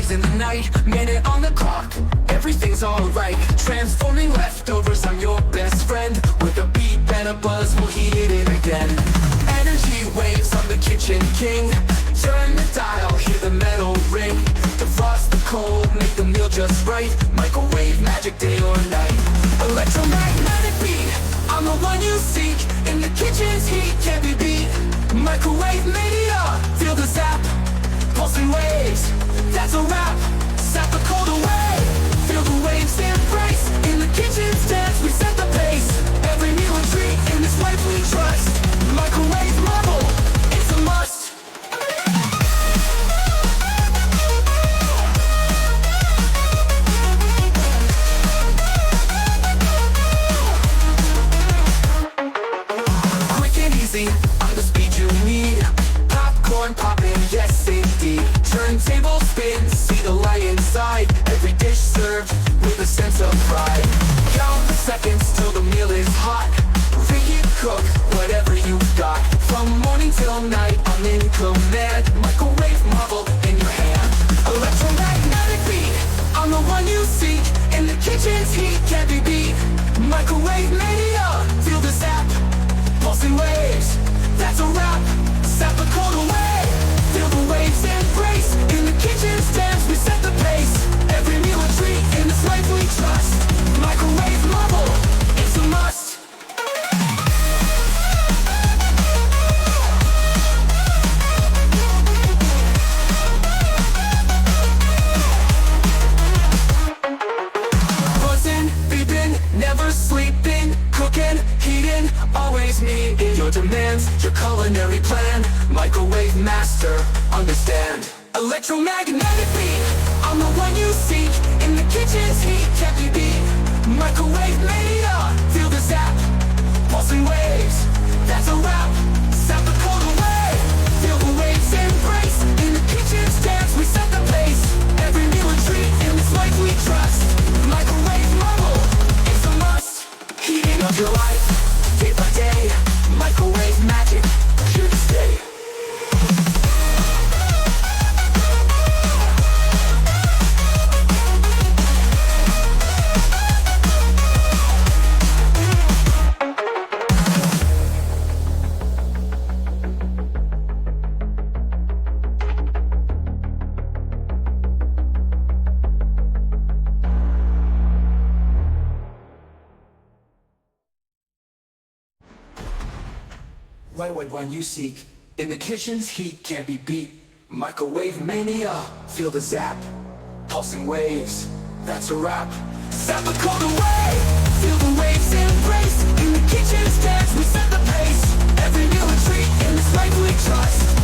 microwaves in the night, minute on the clock, everything's alright. Transforming leftovers, I'm your best friend. With a beat and a buzz, we'll heat it again. Energy waves, I'm the kitchen king. Turn the dial, hear the metal ring. Defrost the cold, make the meal just right. Microwave magic, day or night. Electromagnetic beat, I'm the one you seek. In the kitchen's heat, can't be beat. Microwave mania, feel the zap. Pulsing waves, that's a wrap. Sap the cold away, feel the waves embrace. In the kitchen's dance, we set the pace. Every meal and treat, in this life we trust. Microwave marvel, it's a must. Quick and easy, I'm the speed you need. Popcorn popping, yes indeed. Turntable spin, see the light inside. Every dish served with a sense of pride. Count the seconds till the meal is hot. Reheat, cook, whatever you've got. From morning till night, I'm in command. Microwave marvel in your hand. Electromagnetic beat, I'm the one you seek. In the kitchen's heat, can't be beat. Microwave mania, feel the zap. Pulsing waves, that's a wrap. Sap the cold away, feel the waves embrace. In the kitchen's dance, we set the pace. Every meal a treat, in this life we trust. Microwave marvel, it's a must. Buzzing, beeping, never sleeping. Cooking, heating, always meeting your demands. Your culinary plan, microwave master, understand. Electromagnetic beat, I'm the one you seek. In the kitchen's heat, can't be beat. Microwave mania, feel the zap. Pulsing waves, that's a wrap. Sap the cold away, feel the waves embrace. In the kitchen's dance, we set the pace. Every meal a treat, in this life we trust. Microwave marvel, it's a must. Heating up your life, day by day. Microwave magic, here to stay. Right one you seek. In the kitchen's heat, can't be beat. Microwave mania, feel the zap. Pulsing waves, that's a wrap. Sap the cold away, feel the waves embrace. In the kitchen's dance, we set the pace. Every meal a treat, in this life we trust.